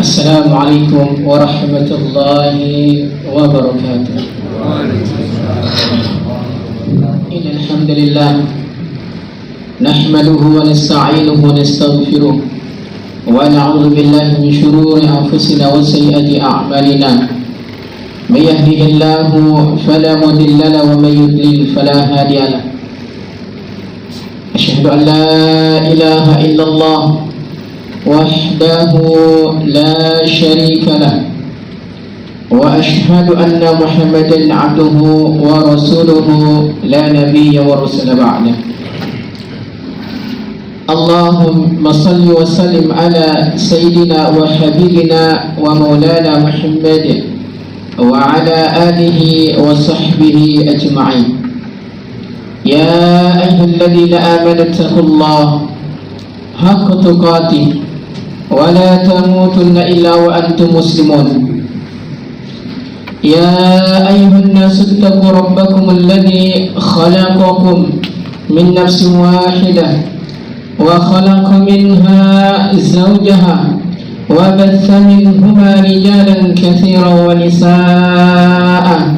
Assalamualaikum warahmatullahi wabarakatuh. Innal hamdalillah nahmaduhu wa nasta'inuhu wa nastaghfiruh wa na'udzu billahi min shururi anfusina wa sayyiati a'malina. May yahdihillahu fala mudilla lahu wa may yudlil fala hadiya lahu. Asyhadu an la ilaha illallah wahdahu la syarika lah wa asyhadu anna Muhammadan abduhu wa rasuluhu la nabiyya wa rasula ba'dah. Allahumma salli wa sallim ala sayyidina wa habibina wa maulana Muhammad wa ala alihi wa sahbihi ajma'in. Ya ayyuhalladzina amanu taqullaha haqqa tuqatih wa la tamutunna illa wa antum muslimun. Ya ayyuhan nasu ittaqu rabbakum alladhi khalaqakum min nafsin wahidah wa khalaqa minha zawjaha wa batha minhuma rijalan katsiran wa nisaa.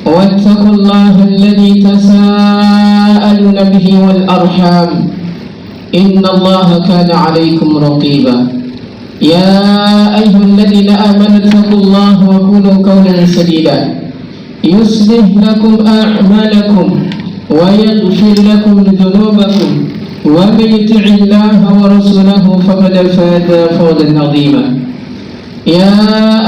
Wattaqullaha alladhi tasaaluna bihi wal arham innallaha kana 'alaykum raqiba. Ya ayyuhalladzina amanu taqullaha wa qulu qawlan sadida yuslih lakum a'malakum wa yaghfir lakum dhunubakum wa may yuti'illaha wa rasulahu faqad faza fawzan 'azima. Ya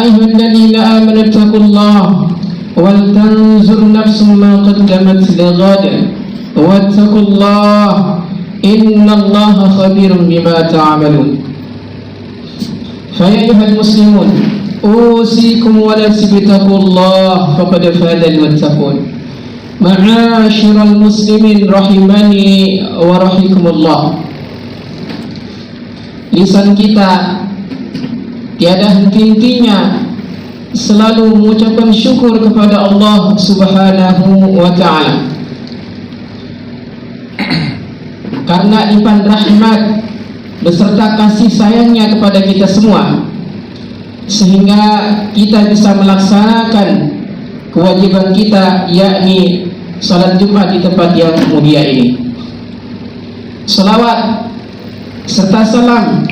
ayyuhalladzina amanu taqullaha wal tanzur nafsum ma qaddamat lighad wattaqullaha innallaha khabirun bima ta'malun. Fa ya ayyuhal muslimun usikum wa nafsi bittaqullah faqad fazal muttaqun. Ma'asyiral muslimin rahimani wa rahikumullah. Lisan kita tiada henti-hentinya selalu mengucapkan syukur kepada Allah Subhanahu wa ta'ala, karena limpahan rahmat beserta kasih sayangnya kepada kita semua, sehingga kita bisa melaksanakan kewajiban kita, yakni salat Jumat di tempat yang mulia ini. Salawat serta salam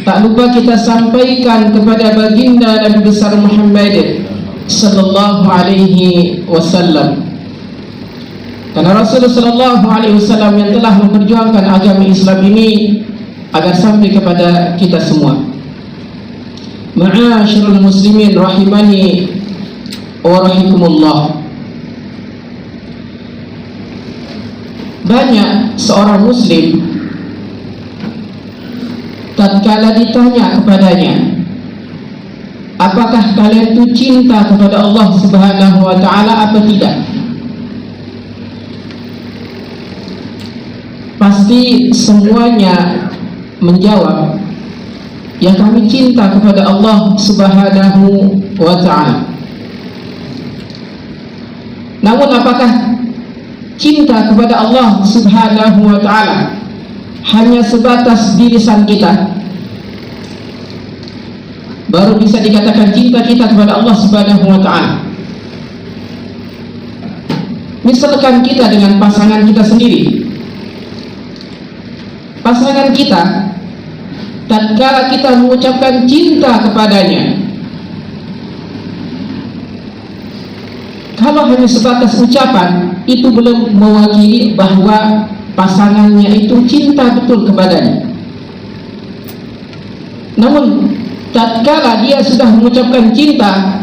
tak lupa kita sampaikan kepada baginda Nabi besar Muhammad sallallahu alaihi wasallam, karena Rasulullah sallallahu alaihi wasallam yang telah memperjuangkan agama Islam ini agar sampai kepada kita semua. Ma'asyiral muslimin rahimani wa rahikumullah. Banyak seorang muslim tatkala ditanya kepadanya, apakah kalian itu cinta kepada Allah Subhanahu wa ta'ala apa tidak, pasti semuanya menjawab, ya kami cinta kepada Allah Subhanahu wa ta'ala. Namun apakah cinta kepada Allah Subhanahu wa ta'ala hanya sebatas di lisan kita, baru bisa dikatakan cinta kita kepada Allah Subhanahu wa ta'ala? Misalkan kita dengan pasangan kita sendiri, pasangan kita tatkala kita mengucapkan cinta kepadanya, kalau hanya sebatas ucapan, itu belum mewakili bahwa pasangannya itu cinta betul kepadanya. Namun tatkala dia sudah mengucapkan cinta,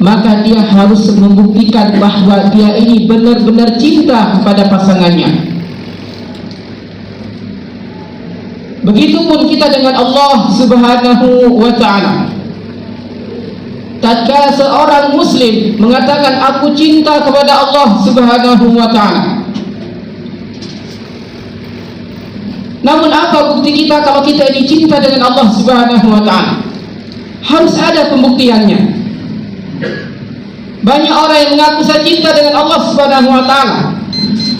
maka dia harus membuktikan bahwa dia ini benar-benar cinta kepada pasangannya. Begitupun kita dengan Allah Subhanahu wa ta'ala. Tatkala seorang muslim mengatakan aku cinta kepada Allah Subhanahu wa ta'ala, namun apa bukti kita kalau kita ini cinta dengan Allah Subhanahu wa ta'ala? Harus ada pembuktiannya. Banyak orang yang mengaku saya cinta dengan Allah Subhanahu wa ta'ala,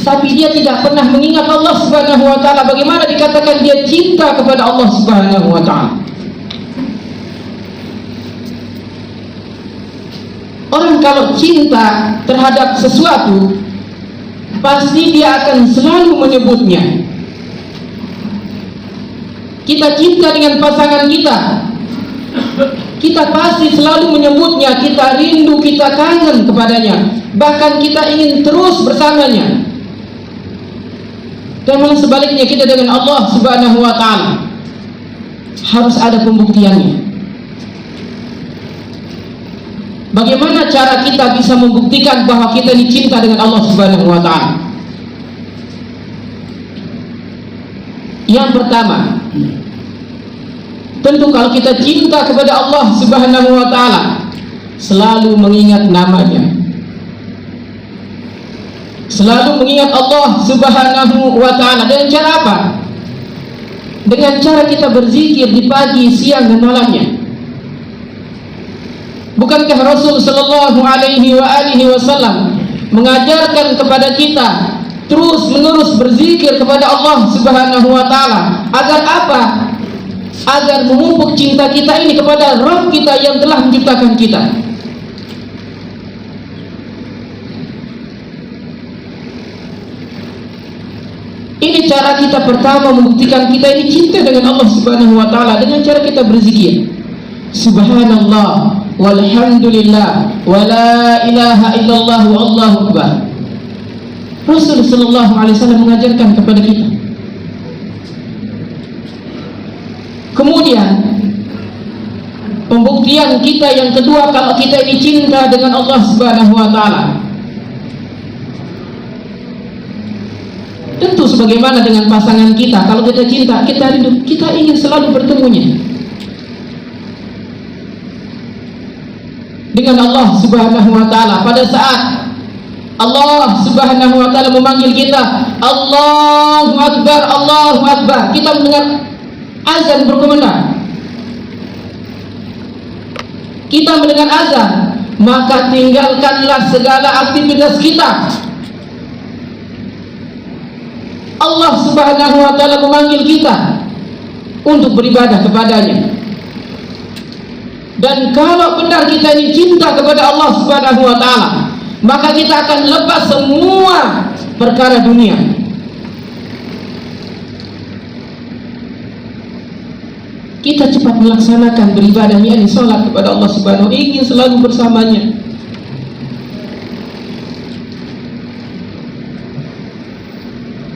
tapi dia tidak pernah mengingat Allah Subhanahu wa taala. Bagaimana dikatakan dia cinta kepada Allah Subhanahu wa taala? Orang kalau cinta terhadap sesuatu, pasti dia akan selalu menyebutnya. Kita cinta dengan pasangan kita, kita pasti selalu menyebutnya, kita rindu, kita kangen kepadanya, bahkan kita ingin terus bersamanya. Dan malah sebaliknya, kita dengan Allah Subhanahu wa taala harus ada pembuktiannya. Bagaimana cara kita bisa membuktikan bahwa kita dicinta dengan Allah Subhanahu wa taala? Yang pertama, tentu kalau kita cinta kepada Allah Subhanahu wa taala, selalu mengingat namanya. Selalu mengingat Allah Subhanahu wa taala. Dengan cara apa? Dengan cara kita berzikir di pagi, siang dan malamnya. Bukankah Rasul sallallahu alaihi wasallam mengajarkan kepada kita terus menerus berzikir kepada Allah Subhanahu wa taala, agar apa? Agar memupuk cinta kita ini kepada Rabb kita yang telah menciptakan kita. Ini cara kita pertama membuktikan kita ini cinta dengan Allah Subhanahu wa taala, dengan cara kita berzikir. Subhanallah walhamdulillah wa la ilaha illallah wallahu akbar. Rasul sallallahu alaihi wasallam mengajarkan kepada kita. Kemudian pembuktian kita yang kedua kalau kita ini cinta dengan Allah Subhanahu wa taala, tentu sebagaimana dengan pasangan kita, kalau kita cinta, kita rindu, kita ingin selalu bertemunya. Dengan Allah Subhanahu wa taala, pada saat Allah Subhanahu wa taala memanggil kita, Allahu akbar, Allahu akbar, kita mendengar azan berkumandang, kita mendengar azan, maka tinggalkanlah segala aktivitas kita. Allah Subhanahu wa taala memanggil kita untuk beribadah kepadanya. Dan kalau benar kita ini cinta kepada Allah Subhanahu wa taala, maka kita akan lepas semua perkara dunia. Kita cepat melaksanakan beribadah, yakni salat kepada Allah Subhanahu wa taala, ingin selalu bersamanya.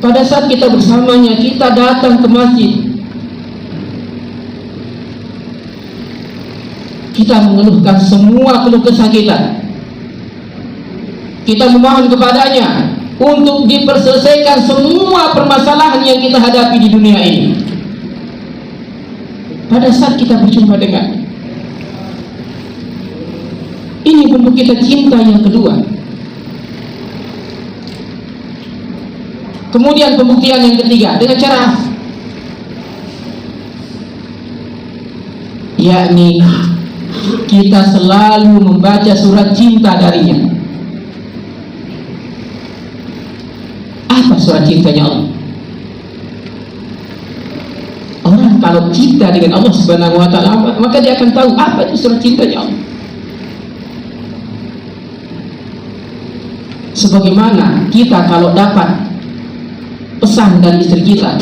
Pada saat kita bersamanya, kita datang ke masjid, kita mengeluhkan semua keluh kesah kita. Kita memohon kepadanya untuk diperselesaikan semua permasalahan yang kita hadapi di dunia ini. Pada saat kita berjumpa dengan, ini bentuk kita cinta yang kedua. Kemudian pembuktian yang ketiga dengan cara, yakni kita selalu membaca surat cinta darinya. Apa surat cintanya Allah? Orang kalau cinta dengan Allah Subhanahu wa taala, maka dia akan tahu apa itu surat cintanya Allah. Sebagaimana kita kalau dapat pesan dari istri kita,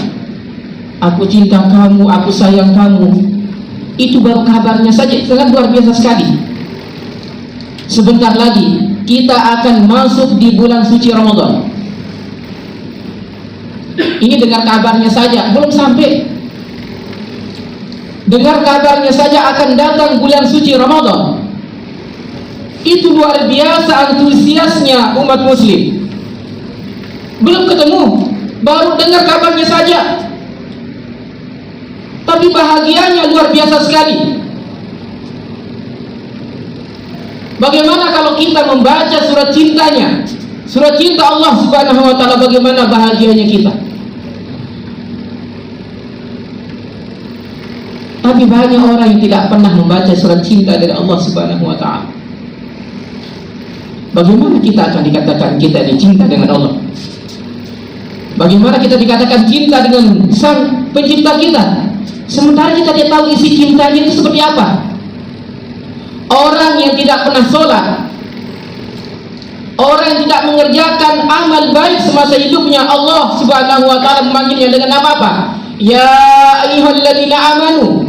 aku cinta kamu, aku sayang kamu, itu baru kabarnya saja sangat luar biasa sekali. Sebentar lagi kita akan masuk di bulan suci Ramadan. Ini dengar kabarnya saja, belum sampai. Dengar kabarnya saja akan datang bulan suci Ramadan. Itu luar biasa antusiasnya umat muslim. Belum ketemu, baru dengar kabarnya saja, tapi bahagianya luar biasa sekali. Bagaimana kalau kita membaca surat cintanya, surat cinta Allah Subhanahu wa taala, bagaimana bahagianya kita. Tapi banyak orang yang tidak pernah membaca surat cinta dari Allah Subhanahu wa taala. Bagaimana kita akan dikatakan kita dicinta dengan Allah? Bagaimana kita dikatakan cinta dengan sang pencipta kita, sementara kita tidak tahu isi cintanya itu seperti apa. Orang yang tidak pernah sholat, orang yang tidak mengerjakan amal baik semasa hidupnya, Allah Subhanahu wa ta'ala memanggilnya dengan nama apa? Ya ayyuhalladzina amanu.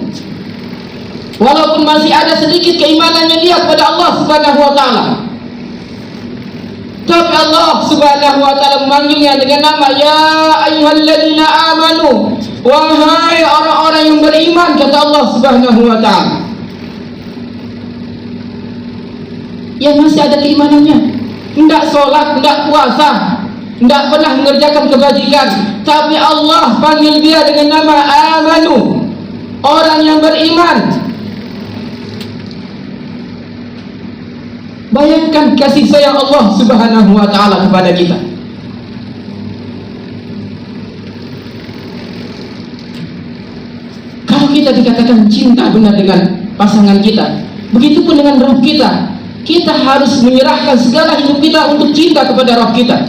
Walaupun masih ada sedikit keimanannya dia kepada Allah Subhanahu wa ta'ala, tapi Allah Subhanahu wa ta'ala memanggilnya dengan nama ya ayyuhalladzina amanu. Wahai orang-orang yang beriman, kata Allah Subhanahu wa ta'ala, yang masih ada keimanannya, tidak sholat, tidak puasa, tidak pernah mengerjakan kebajikan, tapi Allah panggil dia dengan nama amanu, orang yang beriman. Bayangkan kasih sayang Allah Subhanahu wa ta'ala kepada kita. Kalau kita dikatakan cinta benar dengan pasangan kita, begitupun dengan roh kita. Kita harus menyerahkan segala hidup kita untuk cinta kepada roh kita.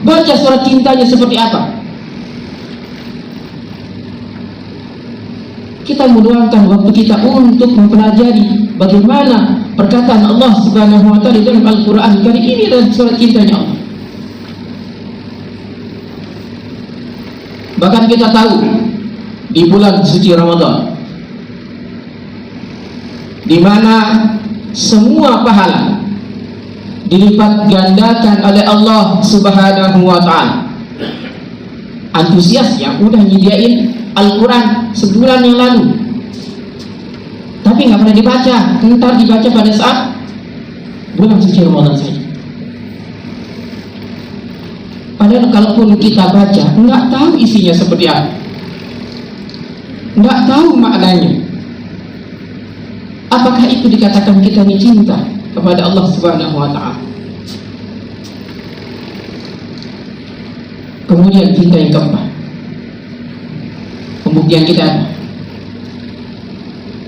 Baca surat cintanya seperti apa. Kita meluangkan waktu kita untuk mempelajari bagaimana perkataan Allah Subhanahu wa ta'ala dalam Al-Quran. Kali ini adalah surat cintanya Allah. Bahkan kita tahu di bulan suci Ramadan, di mana semua pahala dilipat gandakan oleh Allah Subhanahu wa ta'ala. Antusias yang udah nyediain Al-Quran sebulan yang lalu, tapi nggak pernah dibaca, ntar dibaca pada saat bulan suci Ramadan saja. Padahal kalaupun kita baca, nggak tahu isinya seperti apa, nggak tahu maknanya. Apakah itu dikatakan kita ini cinta kepada Allah Subhanahu wa ta'ala? Kemudian cinta yang keempat, pembuktian kita apa?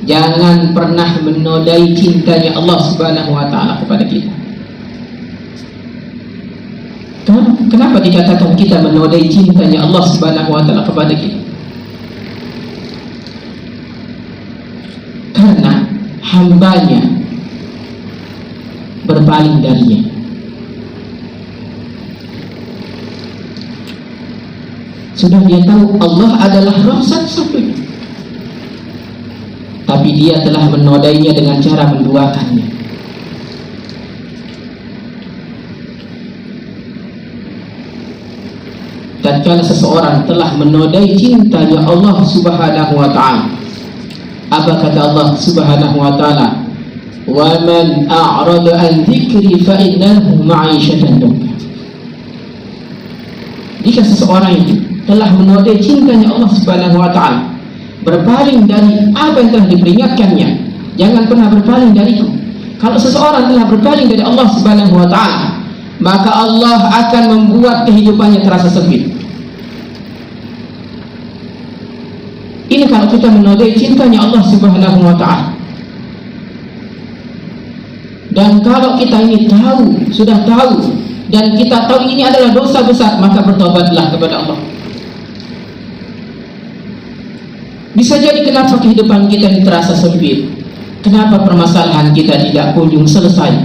Jangan pernah menodai cintanya Allah Subhanahu wa ta'ala kepada kita. Kenapa dikatakan kita menodai cintanya Allah Subhanahu wa ta'ala kepada kita? Karena hambanya berpaling darinya. Sudah dia tahu Allah adalah Rabb satu-satunya, tapi dia telah menodainya dengan cara menduakannya. Dan kalau seseorang telah menodai cintanya Allah Subhanahu wa ta'ala, apa kata Allah Subhanahu wa ta'ala? Wa man a'rada an dzikri fa innahu ma'isyatan dhanka. Jika seseorang itu telah menodai cintanya Allah Subhanahu wa ta'ala, berpaling dari apa yang telah diperingatkannya, jangan pernah berpaling dariku. Kalau seseorang telah berpaling dari Allah Subhanahu wa ta'ala, maka Allah akan membuat kehidupannya terasa sempit. Ini kalau kita menodai cintanya Allah Subhanahu wa ta'ala. Dan kalau kita ini tahu, sudah tahu, dan kita tahu ini adalah dosa besar, maka bertobatlah kepada Allah. Bisa jadi kenapa kehidupan kita ini terasa sempit, kenapa permasalahan kita tidak kunjung selesai,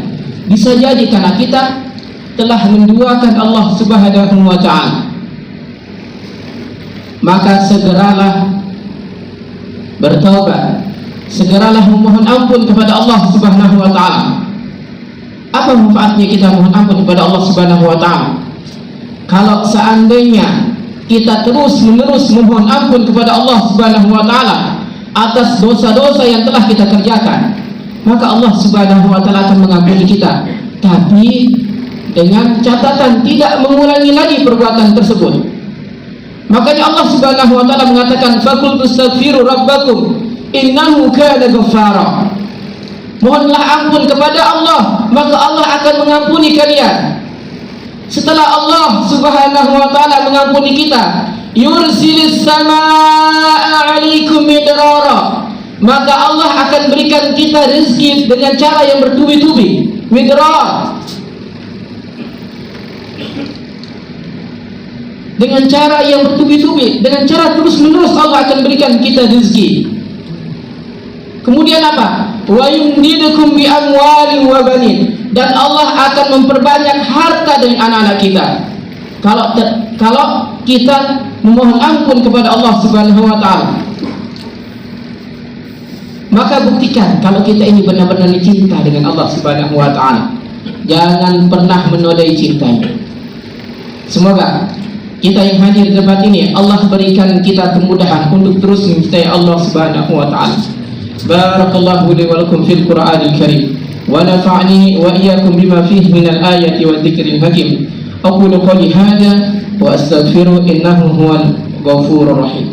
bisa jadi karena kita telah menduakan Allah Subhanahu wa ta'ala. Maka segeralah bertaubat, segeralah memohon ampun kepada Allah Subhanahu wa ta'ala. Apa manfaatnya kita mohon ampun kepada Allah Subhanahu wa ta'ala? Kalau seandainya kita terus menerus memohon ampun kepada Allah Subhanahu wa ta'ala atas dosa-dosa yang telah kita kerjakan, maka Allah Subhanahu wa ta'ala akan mengampuni kita, tapi dengan catatan tidak mengulangi lagi perbuatan tersebut. Makanya Allah Subhanahu wa ta'ala mengatakan faqul tastaghfiru rabbakum innahu kana ghaffara. Mohonlah ampun kepada Allah, maka Allah akan mengampuni kalian. Setelah Allah Subhanahu wa ta'ala mengampuni kita, yursilis samaa'a 'alaikum midrara, maka Allah akan berikan kita rezeki dengan cara yang bertubi-tubi. Midrar, dengan cara yang bertubi-tubi, dengan cara terus-menerus Allah akan berikan kita rezeki. Kemudian apa? Wa yumdidukum bi amwalin wa banin, dan Allah akan memperbanyak harta dengan anak-anak kita. Kalau kita memohon ampun kepada Allah Subhanahu wa taala, maka buktikan kalau kita ini benar-benar cinta dengan Allah Subhanahu wa taala. Jangan pernah menodai cintanya. Semoga kita yang hadir di tempat ini Allah berikan kita kemudahan untuk terus mencintai Allah Subhanahu wa taala. Barakallahu li wa lakum fil Qur'anil Karim wa nafa'ni wa iyyakum bima fihi minal ayati wa dzikril hakim. Aqulu qawli hadza wa astaghfiru innahu huwal ghafurur rahim.